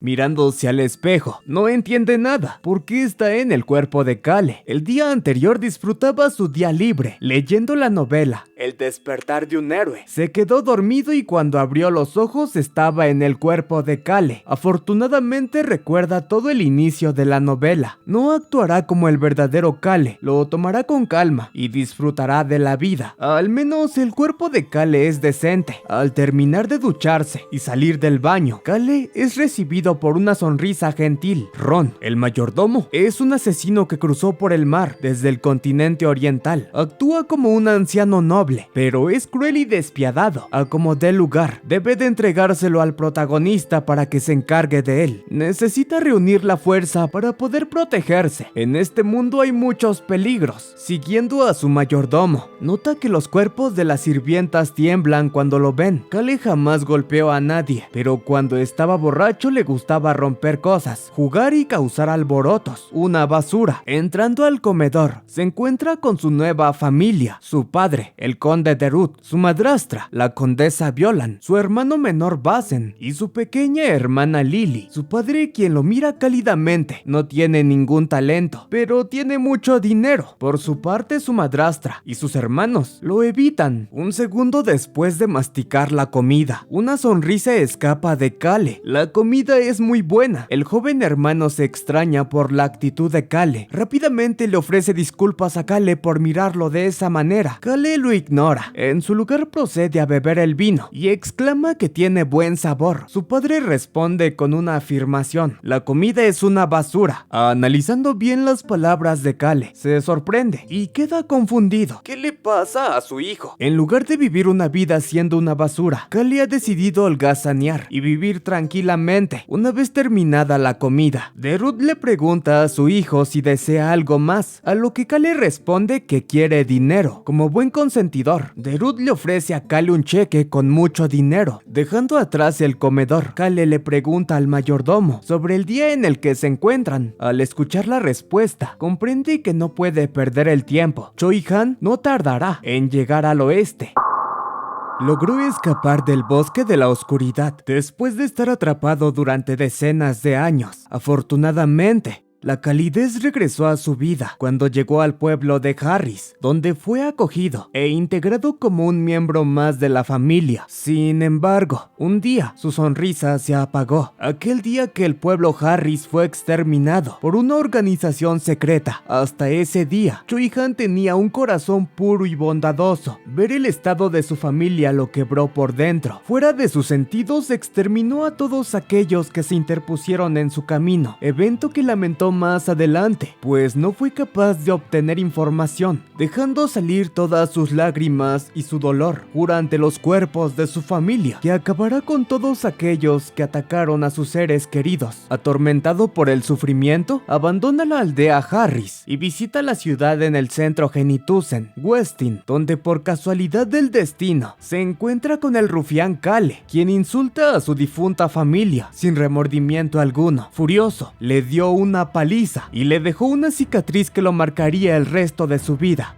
mirándose al espejo. No entiende nada, porque está en el cuerpo de Kale. El día anterior disfrutaba su día libre, leyendo la novela El despertar de un héroe. Se quedó dormido y cuando abrió los ojos estaba en el cuerpo de Kale. Afortunadamente recuerda todo el inicio de la novela. No actuará como el verdadero Kale, lo tomará con calma y disfrutará de la vida. Al menos el cuerpo de Kale es decente. Al terminar de ducharse y salir del baño, Kale es recibido por una sonrisa gentil. Ron, el mayordomo, es un asesino que cruzó por el mar desde el continente oriental. Actúa como un anciano noble, pero es cruel y despiadado. A como dé lugar, debe de entregárselo al protagonista para que se encargue de él. Necesita reunir la fuerza para poder protegerse. En este mundo hay muchos peligros. Siguiendo a su mayordomo, nota que los cuerpos de las sirvientas tiemblan cuando lo ven. Kale jamás golpeó a nadie, pero cuando estaba borracho le gustaba romper cosas, jugar y causar alborotos. Una basura. Entrando al comedor, se encuentra con su nueva familia, su padre, el conde Derut, su madrastra, la condesa Violan, su hermano menor Basen y su pequeña hermana Lily. Su padre, quien lo mira cálidamente, no tiene ningún talento, pero tiene mucho dinero. Por su parte, su madrastra y sus hermanos lo evitan. Un segundo después de masticar la comida, una sonrisa escapa de Kale. La comida es muy buena. El joven hermano se extraña por la actitud de Kale. Rápidamente le ofrece disculpas a Kale por mirarlo de esa manera. Kale lo ignora. En su lugar procede a beber el vino y exclama que tiene buen sabor. Su padre responde con una afirmación: la comida es una basura. Analizando bien las palabras de Kale, se sorprende y queda confundido. ¿Qué le pasa a su hijo? En lugar de vivir una vida siendo una basura, Kale ha decidido holgazanear y vivir tranquilamente. Una vez terminada la comida, Derut le pregunta a su hijo si desea algo más, a lo que Kale responde que quiere dinero. Como buen consentidor, Derut le ofrece a Kale un cheque con mucho dinero. Dejando atrás el comedor, Kale le pregunta al mayordomo sobre el día en el que se encuentran. Al escuchar la respuesta, comprende que no puede perder el tiempo. Choi-han no tardará en llegar al oeste. Logró escapar del bosque de la oscuridad después de estar atrapado durante decenas de años. Afortunadamente, la calidez regresó a su vida cuando llegó al pueblo de Harris, donde fue acogido e integrado como un miembro más de la familia. Sin embargo, un día su sonrisa se apagó. Aquel día que el pueblo Harris fue exterminado por una organización secreta. Hasta ese día, Choi-han tenía un corazón puro y bondadoso. Ver el estado de su familia lo quebró por dentro. Fuera de sus sentidos, exterminó a todos aquellos que se interpusieron en su camino, evento que lamentó más adelante, pues no fue capaz de obtener información, dejando salir todas sus lágrimas y su dolor. Jura ante los cuerpos de su familia que acabará con todos aquellos que atacaron a sus seres queridos. Atormentado por el sufrimiento, abandona la aldea Harris y visita la ciudad en el centro Genitusen, Westin, donde por casualidad del destino se encuentra con el rufián Kale, quien insulta a su difunta familia sin remordimiento alguno. Furioso, le dio una paliza y le dejó una cicatriz que lo marcaría el resto de su vida.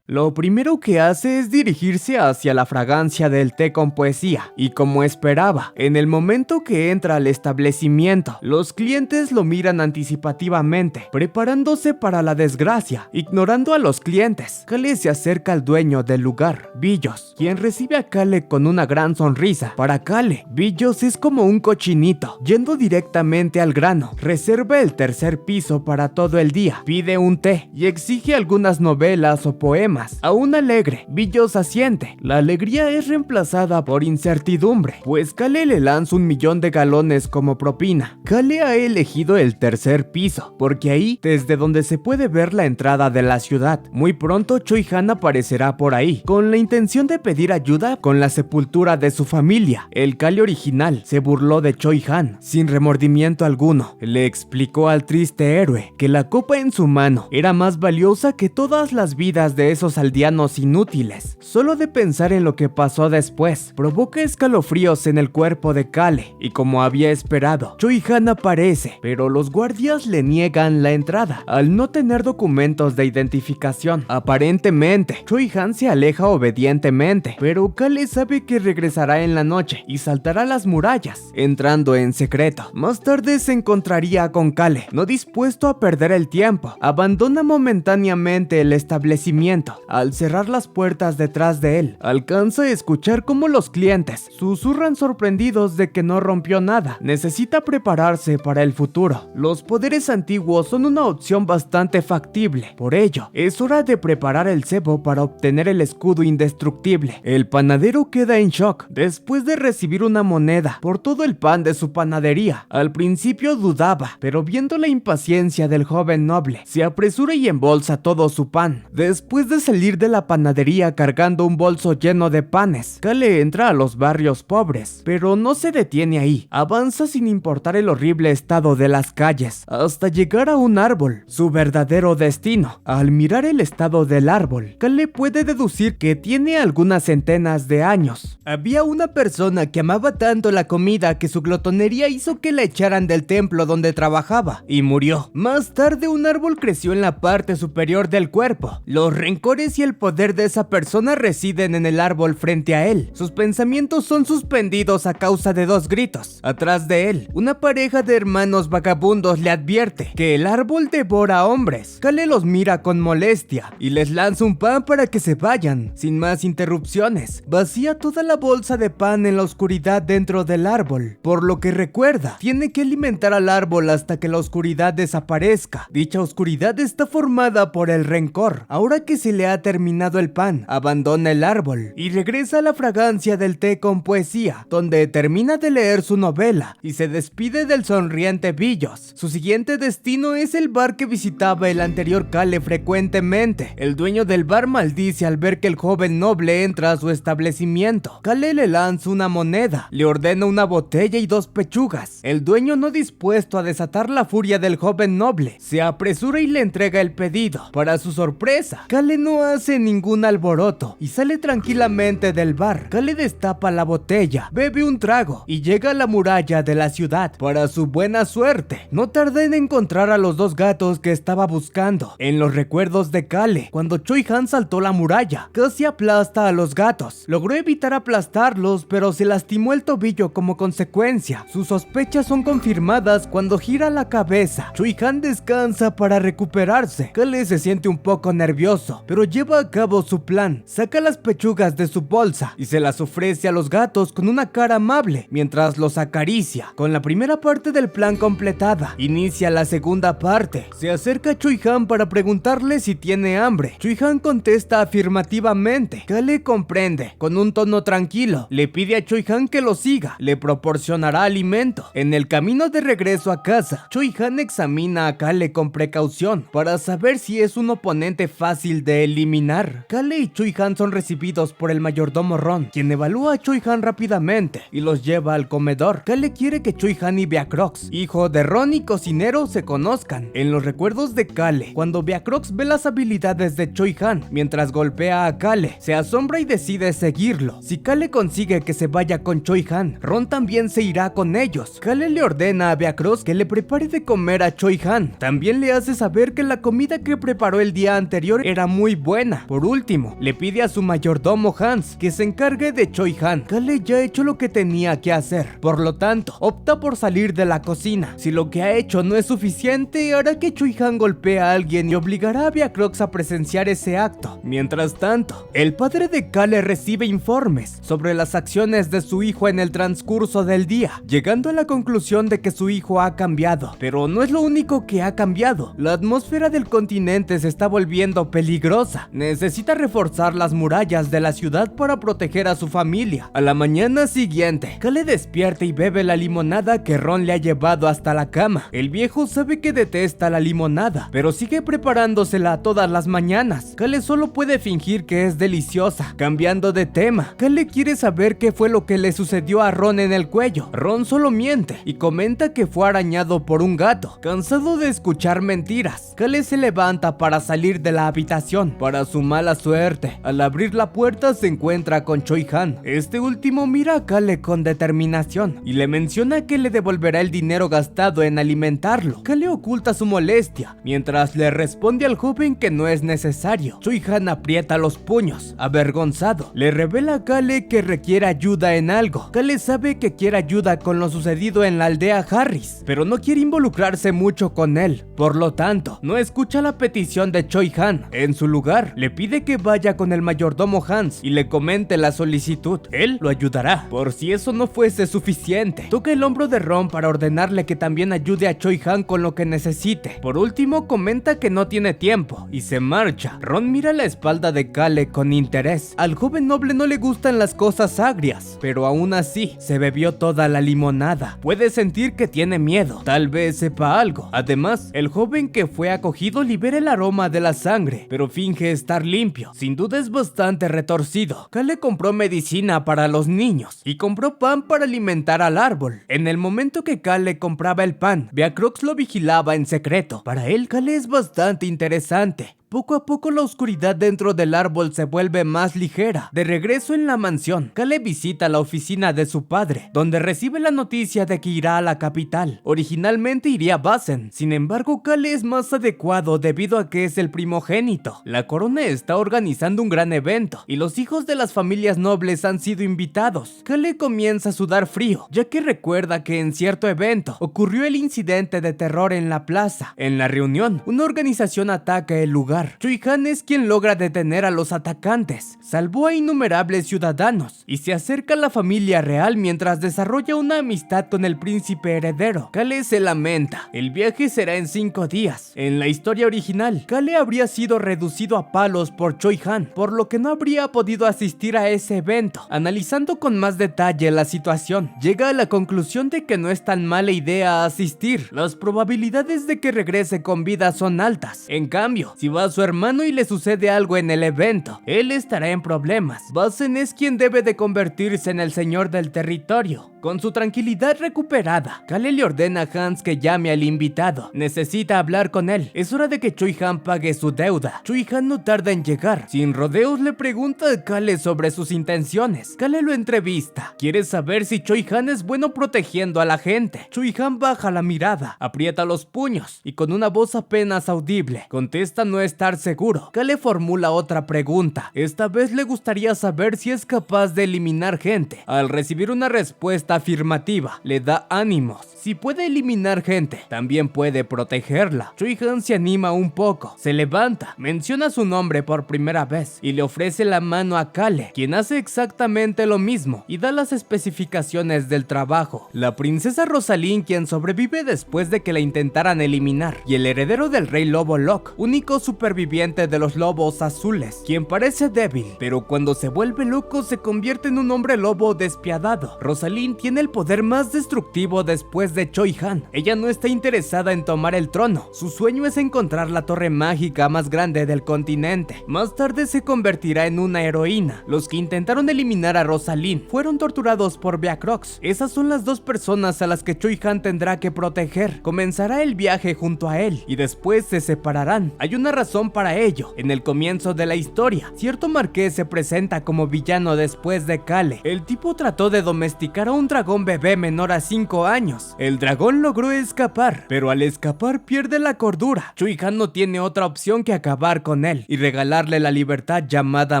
Lo primero que hace es dirigirse hacia la fragancia del té con poesía, y como esperaba, en el momento que entra al establecimiento, los clientes lo miran anticipativamente, preparándose para la desgracia. Ignorando a los clientes, Kale se acerca al dueño del lugar, Billos, quien recibe a Kale con una gran sonrisa. Para Kale, Billos es como un cochinito, yendo directamente al grano. Reserva el tercer piso para todo el día, pide un té y exige algunas novelas o poemas. Aún alegre, Billos asiente. La alegría es reemplazada por incertidumbre, pues Kale le lanza 1 millón de galones como propina. Kale ha elegido el tercer piso, porque ahí desde donde se puede ver la entrada de la ciudad. Muy pronto Choi-han aparecerá por ahí, con la intención de pedir ayuda con la sepultura de su familia. El Kale original se burló de Choi-han, sin remordimiento alguno. Le explicó al triste héroe que la copa en su mano era más valiosa que todas las vidas de esos esos aldeanos inútiles. Solo de pensar en lo que pasó después, provoca escalofríos en el cuerpo de Kale, y como había esperado, Choi-han aparece, pero los guardias le niegan la entrada, al no tener documentos de identificación. Aparentemente, Choi-han se aleja obedientemente, pero Kale sabe que regresará en la noche y saltará las murallas, entrando en secreto. Más tarde se encontraría con Kale, no dispuesto a perder el tiempo. Abandona momentáneamente el establecimiento. Al cerrar las puertas detrás de él, alcanza a escuchar cómo los clientes susurran sorprendidos de que no rompió nada. Necesita prepararse para el futuro. Los poderes antiguos son una opción bastante factible. Por ello, es hora de preparar el cebo para obtener el escudo indestructible. El panadero queda en shock después de recibir una moneda por todo el pan de su panadería. Al principio dudaba, pero viendo la impaciencia del joven noble, se apresura y embolsa todo su pan. Después de salir de la panadería cargando un bolso lleno de panes, Kale entra a los barrios pobres, pero no se detiene ahí. Avanza sin importar el horrible estado de las calles, hasta llegar a un árbol, su verdadero destino. Al mirar el estado del árbol, Kale puede deducir que tiene algunas centenas de años. Había una persona que amaba tanto la comida que su glotonería hizo que la echaran del templo donde trabajaba y murió. Más tarde un árbol creció en la parte superior del cuerpo. Los rencores y el poder de esa persona residen en el árbol frente a él. Sus pensamientos son suspendidos a causa de dos gritos. Atrás de él, una pareja de hermanos vagabundos le advierte que el árbol devora hombres. Kale los mira con molestia y les lanza un pan para que se vayan. Sin más interrupciones, vacía toda la bolsa de pan en la oscuridad dentro del árbol, por lo que recuerda, tiene que alimentar al árbol hasta que la oscuridad desaparezca. Dicha oscuridad está formada por el rencor. Ahora que se le ha terminado el pan, abandona el árbol y regresa a la fragancia del té con poesía, donde termina de leer su novela y se despide del sonriente Billos. Su siguiente destino es el bar que visitaba el anterior Kale frecuentemente. El dueño del bar maldice al ver que el joven noble entra a su establecimiento. Kale le lanza una moneda, le ordena una botella y 2 pechugas. El dueño, no dispuesto a desatar la furia del joven noble, se apresura y le entrega el pedido. Para su sorpresa, Kale no hace ningún alboroto y sale tranquilamente del bar. Kale destapa la botella, bebe un trago y llega a la muralla de la ciudad. Para su buena suerte, no tarda en encontrar a los 2 gatos que estaba buscando. En los recuerdos de Kale, cuando Choi-han saltó la muralla, casi aplasta a los gatos. Logró evitar aplastarlos, pero se lastimó el tobillo como consecuencia. Sus sospechas son confirmadas cuando gira la cabeza. Choi-han descansa para recuperarse. Kale se siente un poco nervioso, pero lleva a cabo su plan. Saca las pechugas de su bolsa y se las ofrece a los gatos con una cara amable, mientras los acaricia. Con la primera parte del plan completada, inicia la segunda parte. Se acerca a Choi-han para preguntarle si tiene hambre. Choi-han contesta afirmativamente. Kale comprende. Con un tono tranquilo, le pide a Choi-han que lo siga. Le proporcionará alimento. En el camino de regreso a casa, Choi-han examina a Kale con precaución para saber si es un oponente fácil de eliminar. Kale y Choi-han son recibidos por el mayordomo Ron, quien evalúa a Choi-han rápidamente y los lleva al comedor. Kale quiere que Choi-han y Beacrox, hijo de Ron y cocinero, se conozcan. En los recuerdos de Kale, cuando Beacrox ve las habilidades de Choi-han mientras golpea a Kale, se asombra y decide seguirlo. Si Kale consigue que se vaya con Choi-han, Ron también se irá con ellos. Kale le ordena a Beacrox que le prepare de comer a Choi-han. También le hace saber que la comida que preparó el día anterior era muy buena. Por último, le pide a su mayordomo Hans que se encargue de Choi-han. Kale ya ha hecho lo que tenía que hacer, por lo tanto, opta por salir de la cocina. Si lo que ha hecho no es suficiente, hará que Choi-han golpee a alguien y obligará a Beacrox a presenciar ese acto. Mientras tanto, el padre de Kale recibe informes sobre las acciones de su hijo en el transcurso del día, llegando a la conclusión de que su hijo ha cambiado. Pero no es lo único que ha cambiado. La atmósfera del continente se está volviendo peligrosa. Necesita reforzar las murallas de la ciudad para proteger a su familia. A la mañana siguiente, Kale despierta y bebe la limonada que Ron le ha llevado hasta la cama. El viejo sabe que detesta la limonada, pero sigue preparándosela todas las mañanas. Kale solo puede fingir que es deliciosa. Cambiando de tema, Kale quiere saber qué fue lo que le sucedió a Ron en el cuello. Ron solo miente y comenta que fue arañado por un gato. Cansado de escuchar mentiras, Kale se levanta para salir de la habitación. habitación. Para su mala suerte, al abrir la puerta se encuentra con Choi Han. Este último mira a Kale con determinación y le menciona que le devolverá el dinero gastado en alimentarlo. Kale oculta su molestia, mientras le responde al joven que no es necesario. Choi Han aprieta los puños, avergonzado. Le revela a Kale que requiere ayuda en algo. Kale sabe que quiere ayuda con lo sucedido en la aldea Harris, pero no quiere involucrarse mucho con él. Por lo tanto, no escucha la petición de Choi Han. En su lugar, le pide que vaya con el mayordomo Hans y le comente la solicitud. Él lo ayudará. Por si eso no fuese suficiente, toca el hombro de Ron para ordenarle que también ayude a Choi Han con lo que necesite. Por último, comenta que no tiene tiempo y se marcha. Ron mira la espalda de Kale con interés. Al joven noble no le gustan las cosas agrias, pero aún así se bebió toda la limonada. Puede sentir que tiene miedo, tal vez sepa algo. Además, el joven que fue acogido libera el aroma de la sangre, pero finge estar limpio. Sin duda es bastante retorcido. Kale compró medicina para los niños y compró pan para alimentar al árbol. En el momento que Kale compraba el pan, Beacrox lo vigilaba en secreto. Para él, Kale es bastante interesante. Poco a poco la oscuridad dentro del árbol se vuelve más ligera. De regreso en la mansión, Kale visita la oficina de su padre, donde recibe la noticia de que irá a la capital. Originalmente iría a Basen, sin embargo Kale es más adecuado debido a que es el primogénito. La corona está organizando un gran evento y los hijos de las familias nobles han sido invitados. Kale comienza a sudar frío, ya que recuerda que en cierto evento ocurrió el incidente de terror en la plaza. En la reunión, una organización ataca el lugar. Choi Han es quien logra detener a los atacantes, salvó a innumerables ciudadanos y se acerca a la familia real mientras desarrolla una amistad con el príncipe heredero. Kale se lamenta, el viaje será en 5 días. En la historia original, Kale habría sido reducido a palos por Choi Han, por lo que no habría podido asistir a ese evento. Analizando con más detalle la situación, llega a la conclusión de que no es tan mala idea asistir. Las probabilidades de que regrese con vida son altas. En cambio, si va a su hermano y le sucede algo en el evento, él estará en problemas. Basen es quien debe de convertirse en el señor del territorio. Con su tranquilidad recuperada, Kale le ordena a Hans que llame al invitado. Necesita hablar con él. Es hora de que Choi Han pague su deuda. Choi Han no tarda en llegar. Sin rodeos le pregunta a Kale sobre sus intenciones. Kale lo entrevista. Quiere saber si Choi Han es bueno protegiendo a la gente. Choi Han baja la mirada, aprieta los puños y con una voz apenas audible contesta no estar seguro. Kale formula otra pregunta. Esta vez le gustaría saber si es capaz de eliminar gente. Al recibir una respuesta afirmativa, le da ánimos. Si puede eliminar gente, también puede protegerla. Choi Han se anima un poco, se levanta, menciona su nombre por primera vez y le ofrece la mano a Kale, quien hace exactamente lo mismo y da las especificaciones del trabajo. La princesa Rosalind, quien sobrevive después de que la intentaran eliminar, y el heredero del rey lobo Locke, único superviviente de los lobos azules, quien parece débil, pero cuando se vuelve loco se convierte en un hombre lobo despiadado. Rosalind tiene el poder más destructivo después de Choi Han. Ella no está interesada en tomar el trono. Su sueño es encontrar la torre mágica más grande del continente. Más tarde se convertirá en una heroína. Los que intentaron eliminar a Rosalind fueron torturados por Beacrox. Esas son las dos personas a las que Choi Han tendrá que proteger. Comenzará el viaje junto a él y después se separarán. Hay una razón para ello. En el comienzo de la historia, cierto marqués se presenta como villano después de Kale. El tipo trató de domesticar a un dragón bebé menor a 5 años. El dragón logró escapar, pero al escapar pierde la cordura. Choi Han no tiene otra opción que acabar con él y regalarle la libertad llamada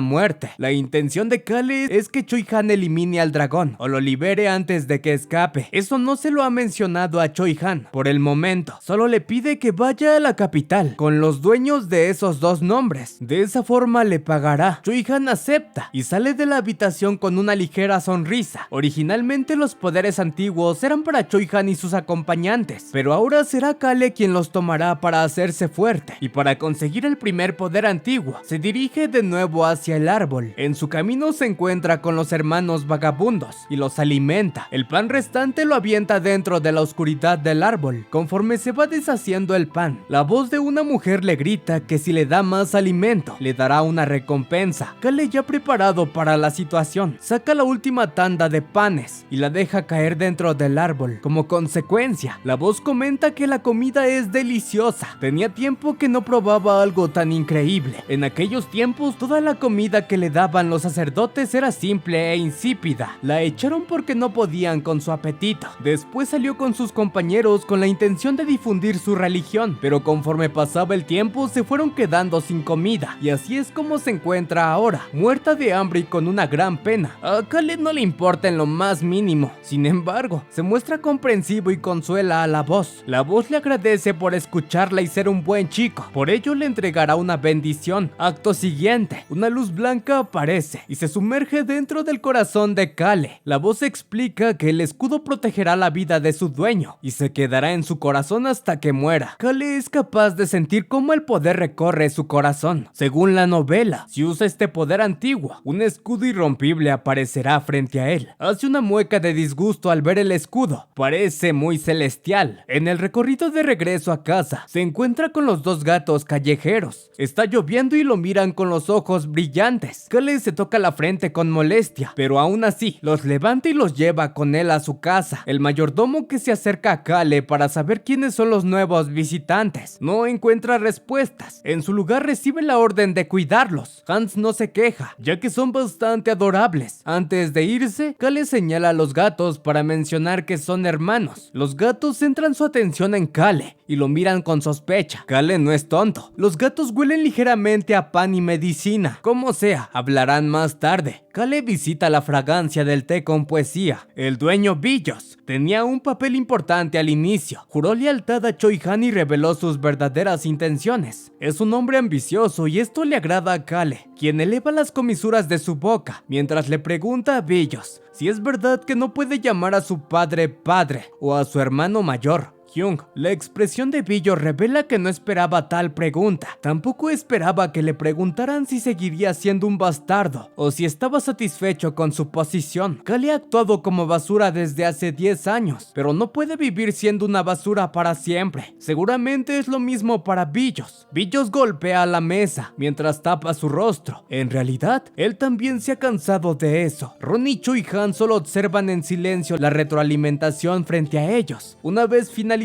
muerte. La intención de Kale es que Choi Han elimine al dragón o lo libere antes de que escape. Eso no se lo ha mencionado a Choi Han. Por el momento, solo le pide que vaya a la capital con los dueños de esos dos nombres. De esa forma le pagará. Choi Han acepta y sale de la habitación con una ligera sonrisa. Originalmente los poderes antiguos eran para Choi Han y sus acompañantes, pero ahora será Kale quien los tomará para hacerse fuerte. Y para conseguir el primer poder antiguo, se dirige de nuevo hacia el árbol. En su camino se encuentra con los hermanos vagabundos y los alimenta. El pan restante lo avienta dentro de la oscuridad del árbol. Conforme se va deshaciendo el pan, la voz de una mujer le grita que si le da más alimento, le dará una recompensa. Kale, ya preparado para la situación, saca la última tanda de panes y la la deja caer dentro del árbol. Como consecuencia, la voz comenta que la comida es deliciosa. Tenía tiempo que no probaba algo tan increíble. En aquellos tiempos, toda la comida que le daban los sacerdotes era simple e insípida. La echaron porque no podían con su apetito. Después salió con sus compañeros con la intención de difundir su religión, pero conforme pasaba el tiempo se fueron quedando sin comida, y así es como se encuentra ahora, muerta de hambre y con una gran pena. A Khaled no le importa en lo más mínimo. Sin embargo, se muestra comprensivo y consuela a la voz. La voz le agradece por escucharla y ser un buen chico, por ello le entregará una bendición. Acto siguiente, una luz blanca aparece y se sumerge dentro del corazón de Kale. La voz explica que el escudo protegerá la vida de su dueño y se quedará en su corazón hasta que muera. Kale es capaz de sentir cómo el poder recorre su corazón. Según la novela, si usa este poder antiguo, un escudo irrompible aparecerá frente a él. Hace una mueca de disgusto al ver el escudo. Parece muy celestial. En el recorrido de regreso a casa, se encuentra con los dos gatos callejeros. Está lloviendo y lo miran con los ojos brillantes. Kale se toca la frente con molestia, pero aún así, los levanta y los lleva con él a su casa. El mayordomo que se acerca a Kale para saber quiénes son los nuevos visitantes no encuentra respuestas. En su lugar recibe la orden de cuidarlos. Hans no se queja, ya que son bastante adorables. Antes de irse, Kale señala a los gatos para mencionar que son hermanos. Los gatos centran su atención en Kale y lo miran con sospecha. Kale no es tonto. Los gatos huelen ligeramente a pan y medicina. Como sea, hablarán más tarde. Kale visita la fragancia del té con poesía. El dueño Billos tenía un papel importante al inicio. Juró lealtad a Choi Han y reveló sus verdaderas intenciones. Es un hombre ambicioso y esto le agrada a Kale, quien eleva las comisuras de su boca mientras le pregunta a Billos si es verdad que no puede llamar a su padre o a su hermano mayor. Hyung. La expresión de Billos revela que no esperaba tal pregunta. Tampoco esperaba que le preguntaran si seguiría siendo un bastardo o si estaba satisfecho con su posición. Kale ha actuado como basura desde hace 10 años, pero no puede vivir siendo una basura para siempre. Seguramente es lo mismo para Billos. Billos golpea la mesa mientras tapa su rostro. En realidad, él también se ha cansado de eso. Ron y Choi Han solo observan en silencio la retroalimentación frente a ellos. Una vez finalizada,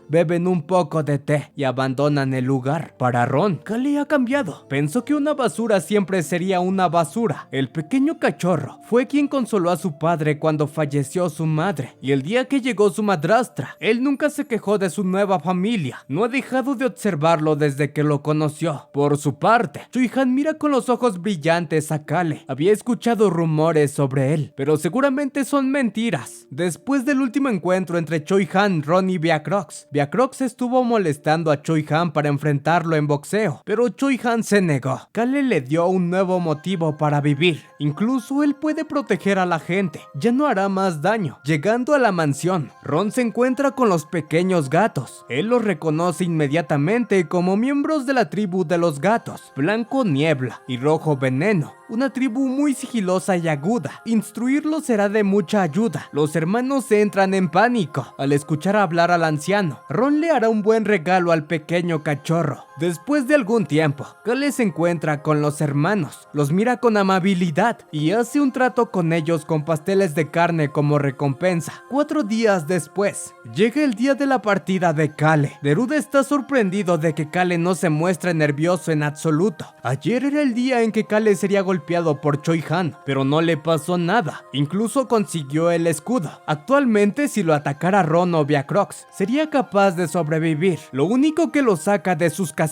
beben un poco de té y abandonan el lugar. Para Ron, Kale ha cambiado. Pensó que una basura siempre sería una basura. El pequeño cachorro fue quien consoló a su padre cuando falleció su madre, y el día que llegó su madrastra, él nunca se quejó de su nueva familia. No ha dejado de observarlo desde que lo conoció. Por su parte, Choi Han mira con los ojos brillantes a Kale. Había escuchado rumores sobre él, pero seguramente son mentiras. Después del último encuentro entre Choi Han, Ron y Viacrox estuvo molestando a Choi Han para enfrentarlo en boxeo, pero Choi Han se negó. Kale le dio un nuevo motivo para vivir. Incluso él puede proteger a la gente. Ya no hará más daño. Llegando a la mansión, Ron se encuentra con los pequeños gatos. Él los reconoce inmediatamente como miembros de la tribu de los gatos, Blanco Niebla y Rojo Veneno. Una tribu muy sigilosa y aguda. Instruirlos será de mucha ayuda. Los hermanos entran en pánico al escuchar hablar al anciano. Ron le hará un buen regalo al pequeño cachorro. Después de algún tiempo, Kale se encuentra con los hermanos. Los mira con amabilidad y hace un trato con ellos con pasteles de carne como recompensa. 4 días después, llega el día de la partida de Kale. Neruda está sorprendido de que Kale no se muestre nervioso en absoluto. Ayer era el día en que Kale sería golpeado por Choi Han, pero no le pasó nada. Incluso consiguió el escudo. Actualmente, si lo atacara Ron o Viacrox, sería capaz de sobrevivir. Lo único que lo saca de sus casillas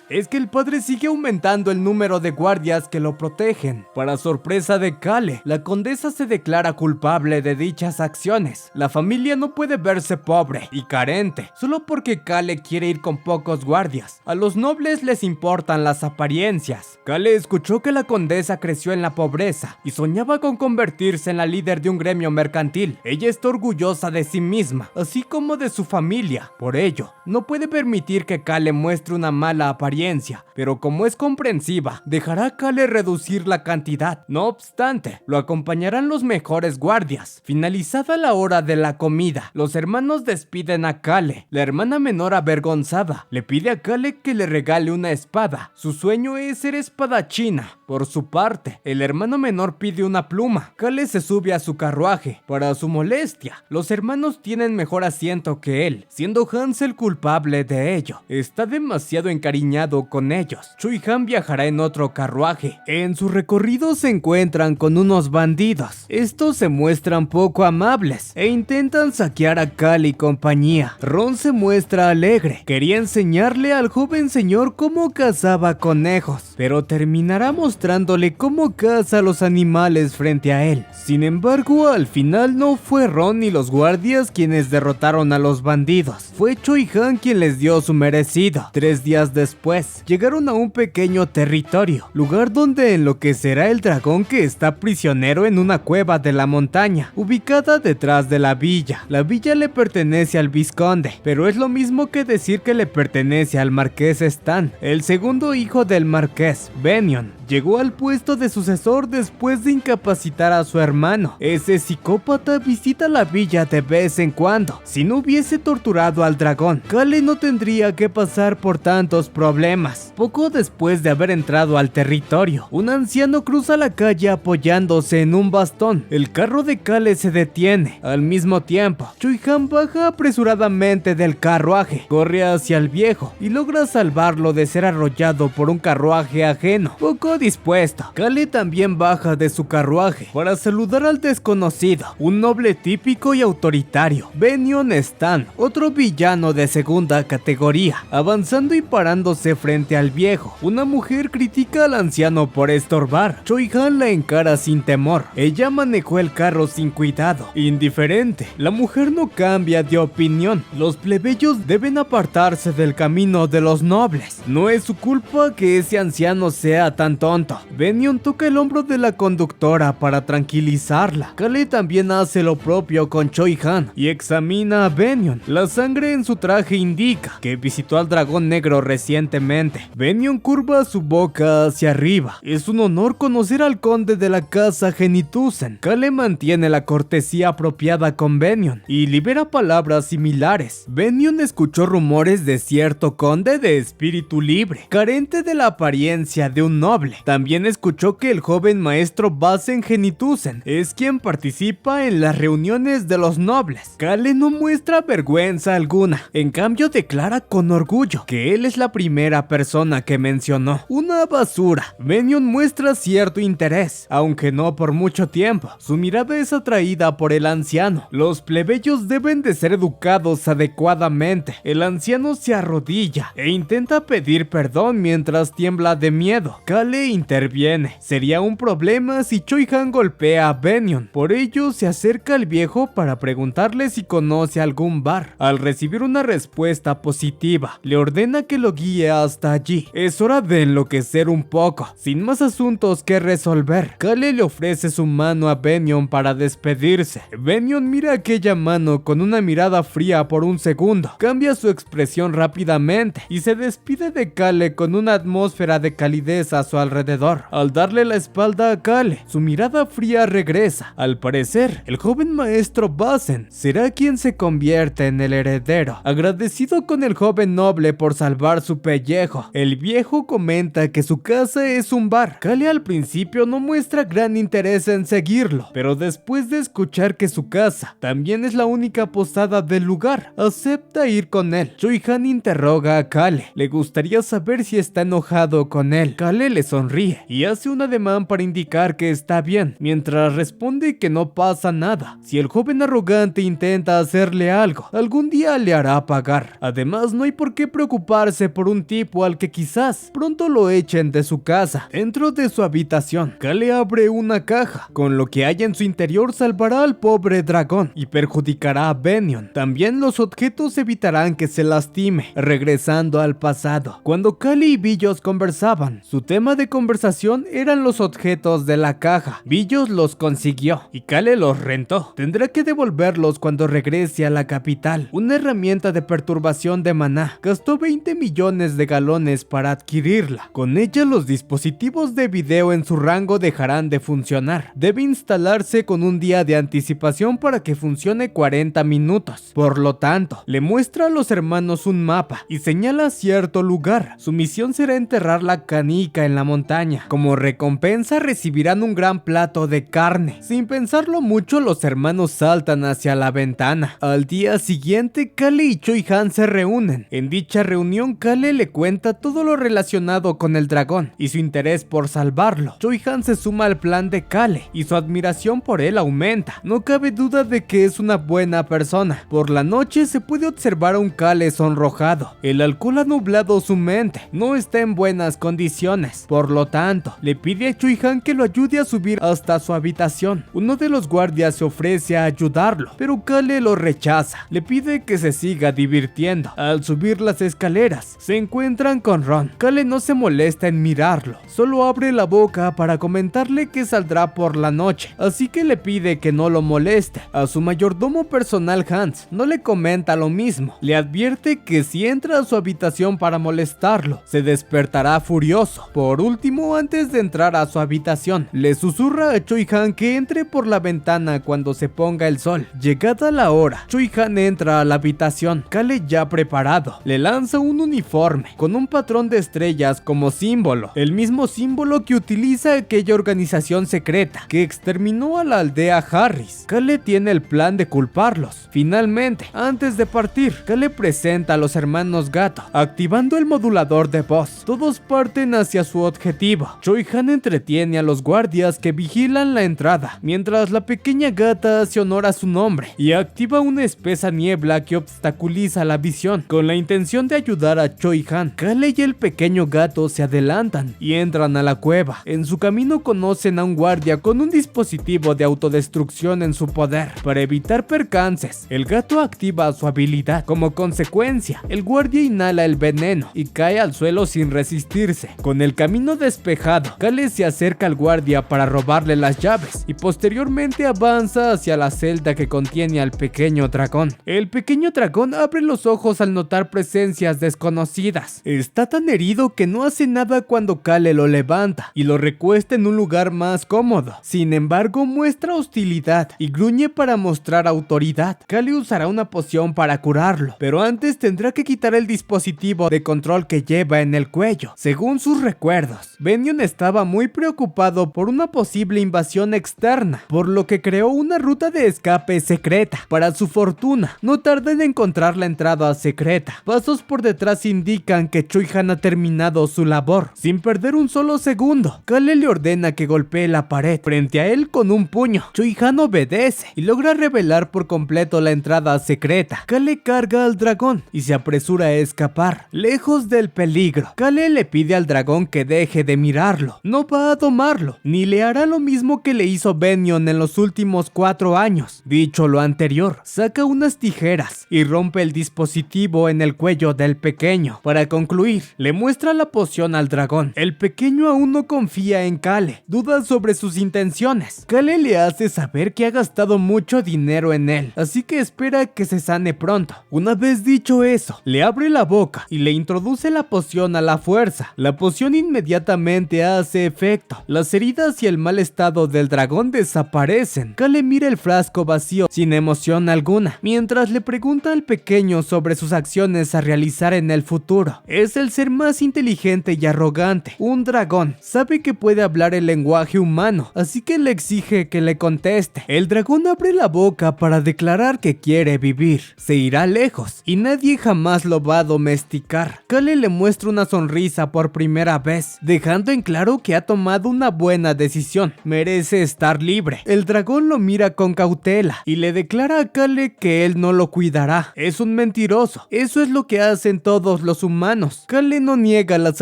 es que el padre sigue aumentando el número de guardias que lo protegen. Para sorpresa de Kale, la condesa se declara culpable de dichas acciones. La familia no puede verse pobre y carente solo porque Kale quiere ir con pocos guardias. A los nobles les importan las apariencias. Kale escuchó que la condesa creció en la pobreza y soñaba con convertirse en la líder de un gremio mercantil. Ella está orgullosa de sí misma, así como de su familia. Por ello, no puede permitir que Kale muestre una mala apariencia, pero como es comprensiva, dejará a Kale reducir la cantidad. No obstante, lo acompañarán los mejores guardias. Finalizada la hora de la comida, los hermanos despiden a Kale. La hermana menor, avergonzada, le pide a Kale que le regale una espada. Su sueño es ser espadachina. Por su parte, el hermano menor pide una pluma. Kale se sube a su carruaje. Para su molestia, los hermanos tienen mejor asiento que él, siendo Hans el culpable de ello. Está demasiado encariñado con ellos. Choi-han viajará en otro carruaje. En su recorrido se encuentran con unos bandidos. Estos se muestran poco amables e intentan saquear a Kale y compañía. Ron se muestra alegre. Quería enseñarle al joven señor cómo cazaba conejos, pero terminará mostrándole cómo caza a los animales frente a él. Sin embargo, al final no fue Ron ni los guardias quienes derrotaron a los bandidos. Fue Choi-han quien les dio su merecido. 3 días después, llegaron a un pequeño territorio, lugar donde enloquecerá el dragón que está prisionero en una cueva de la montaña, ubicada detrás de la villa. La villa le pertenece al vizconde, pero es lo mismo que decir que le pertenece al marqués Stan, el segundo hijo del marqués, Bennion. Llegó al puesto de sucesor después de incapacitar a su hermano. Ese psicópata visita la villa de vez en cuando. Si no hubiese torturado al dragón, Kale no tendría que pasar por tantos problemas. Poco después de haber entrado al territorio, un anciano cruza la calle apoyándose en un bastón. El carro de Kale se detiene. Al mismo tiempo, Choi-han baja apresuradamente del carruaje, corre hacia el viejo y logra salvarlo de ser arrollado por un carruaje ajeno. Poco dispuesto, Kale también baja de su carruaje para saludar al desconocido, un noble típico y autoritario, Bennion Stan, otro villano de segunda categoría. Avanzando y parándose frente al viejo, una mujer critica al anciano por estorbar. Choi-han la encara sin temor. Ella manejó el carro sin cuidado, indiferente. La mujer no cambia de opinión. Los plebeyos deben apartarse del camino de los nobles. No es su culpa que ese anciano sea tan tonto. Bennion toca el hombro de la conductora para tranquilizarla. Kale también hace lo propio con Choi-han y examina a Bennion. La sangre en su traje indica que visitó al dragón negro recientemente. Bennion curva su boca hacia arriba. Es un honor conocer al conde de la casa Genitusen. Kale mantiene la cortesía apropiada con Bennion y libera palabras similares. Bennion escuchó rumores de cierto conde de espíritu libre, carente de la apariencia de un noble. También escuchó que el joven maestro Basen Genitusen es quien participa en las reuniones de los nobles. Kale no muestra vergüenza alguna, en cambio declara con orgullo que él es la primera persona que mencionó. Una basura. Bennion muestra cierto interés, aunque no por mucho tiempo. Su mirada es atraída por el anciano. Los plebeyos deben de ser educados adecuadamente. El anciano se arrodilla e intenta pedir perdón mientras tiembla de miedo. Kale interviene. Sería un problema si Choi-han golpea a Bennion. Por ello se acerca al viejo para preguntarle si conoce algún bar. Al recibir una respuesta positiva, le ordena que lo guíe hasta allí. Es hora de enloquecer un poco. Sin más asuntos que resolver, Kale le ofrece su mano a Bennion para despedirse. Bennion mira aquella mano con una mirada fría por un segundo. Cambia su expresión rápidamente y se despide de Kale con una atmósfera de calidez a su alrededor. Al darle la espalda a Kale, su mirada fría regresa. Al parecer, el joven maestro Basen será quien se convierte en el heredero. Agradecido con el joven noble por salvar su pellejo, el viejo comenta que su casa es un bar. Kale al principio no muestra gran interés en seguirlo, pero después de escuchar que su casa también es la única posada del lugar, acepta ir con él. Choi-han interroga a Kale. Le gustaría saber si está enojado con él. Kale le sonríe y hace un ademán para indicar que está bien, mientras responde que no pasa nada. Si el joven arrogante intenta hacerle algo, algún día le hará pagar. Además, no hay por qué preocuparse por un tipo al que quizás pronto lo echen de su casa. Dentro de su habitación, Kale abre una caja. Con lo que haya en su interior salvará al pobre dragón y perjudicará a Bennion. También los objetos evitarán que se lastime. Regresando al pasado, cuando Kale y Billos conversaban, su tema de conversación eran los objetos de la caja. Billos los consiguió y Kale los rentó. Tendrá que devolverlos cuando regrese a la capital. Una herramienta de perturbación de maná. Gastó 20 millones de galones para adquirirla. Con ella los dispositivos de video en su rango dejarán de funcionar. Debe instalarse con un día de anticipación para que funcione 40 minutos. Por lo tanto, le muestra a los hermanos un mapa y señala cierto lugar. Su misión será enterrar la canica en la montaña. Como recompensa recibirán un gran plato de carne. Sin pensarlo mucho, los hermanos saltan hacia la ventana. Al día siguiente, Kale y Choi-Han se reúnen. En dicha reunión, Kale le cuenta todo lo relacionado con el dragón y su interés por salvarlo. Choi-Han se suma al plan de Kale y su admiración por él aumenta. No cabe duda de que es una buena persona. Por la noche se puede observar a un Kale sonrojado. El alcohol ha nublado su mente. No está en buenas condiciones. Por lo tanto, le pide a Choi-Han que lo ayude a subir hasta su habitación. Uno de los guardias se ofrece a ayudarlo, pero Kale lo rechaza. Le pide que se siga divirtiendo. Al subir las escaleras, se encuentran con Ron. Kale no se molesta en mirarlo, solo abre la boca para comentarle que saldrá por la noche, así que le pide que no lo moleste. A su mayordomo personal Hans no le comenta lo mismo. Le advierte que si entra a su habitación para molestarlo, se despertará furioso. Por último, antes de entrar a su habitación, le susurra a Choi-Han que entre por la ventana cuando se ponga el sol. Llegada la hora, Choi-Han entra a la habitación. Kale, ya preparado, le lanza un uniforme con un patrón de estrellas como símbolo, el mismo símbolo que utiliza aquella organización secreta que exterminó a la aldea Harris. Kale tiene el plan de culparlos. Finalmente, antes de partir, Kale presenta a los hermanos Gato, activando el modulador de voz. Todos parten hacia su objetivo. Choi-Han entretiene a los guardias que vigilan la entrada, mientras la pequeña gata hace honor a su nombre y activa una espesa niebla que obstaculiza la visión, con la intención de ayudar a Choi-Han. Kale y el pequeño gato se adelantan y entran a la cueva. En su camino conocen a un guardia con un dispositivo de autodestrucción en su poder. Para evitar percances, el gato activa su habilidad. Como consecuencia, el guardia inhala el veneno y cae al suelo sin resistirse. Con el camino despejado, Kale se acerca al guardia para robarle las llaves y posteriormente avanza hacia la celda que contiene al pequeño dragón. El pequeño dragón abre los ojos al notar presencias desconocidas. Está tan herido que no hace nada cuando Kale lo levanta y lo recuesta en un lugar más cómodo. Sin embargo, muestra hostilidad y gruñe para mostrar autoridad. Kale usará una poción para curarlo, pero antes tendrá que quitar el dispositivo de control que lleva en el cuello. Según sus recuerdos, Bennion estaba muy preocupado por una posible invasión externa, por lo que creó una ruta de escape secreta. Para su fortuna, no tarda en encontrar la entrada secreta. Pasos por detrás indican que Choi-Han ha terminado su labor. Sin perder un solo segundo, Kale le ordena que golpee la pared frente a él con un puño. Choi-Han obedece y logra revelar por completo la entrada secreta. Kale carga al dragón y se apresura a escapar, lejos del peligro. Kale le pide al dragón que deje de mirarlo. No va a domarlo, ni le hará lo mismo que le hizo Bennion en los últimos 4 años. Dicho lo anterior, saca unas tijeras y rompe el dispositivo en el cuello del pequeño. Para concluir, le muestra la poción al dragón. El pequeño aún no confía en Kale, duda sobre sus intenciones. Kale le hace saber que ha gastado mucho dinero en él, así que espera que se sane pronto. Una vez dicho eso, le abre la boca y le introduce la poción a la fuerza. La poción inmediatamente hace efecto. Las heridas y el mal estado del dragón desaparecen. Kale mira el frasco vacío sin emoción alguna, mientras le pregunta al pequeño sobre sus acciones a realizar en el futuro. Es el ser más inteligente y arrogante, un dragón. Sabe que puede hablar el lenguaje humano, así que le exige que le conteste. El dragón abre la boca para declarar que quiere vivir. Se irá lejos y nadie jamás lo va a domesticar. Kale le muestra una sonrisa por primera vez, dejando en claro que ha tomado una buena decisión. Merece estar libre. El dragón lo mira con cautela y le declara a Kale que él no lo cuidará. Es un mentiroso. Eso es lo que hacen todos los humanos. Kale no niega las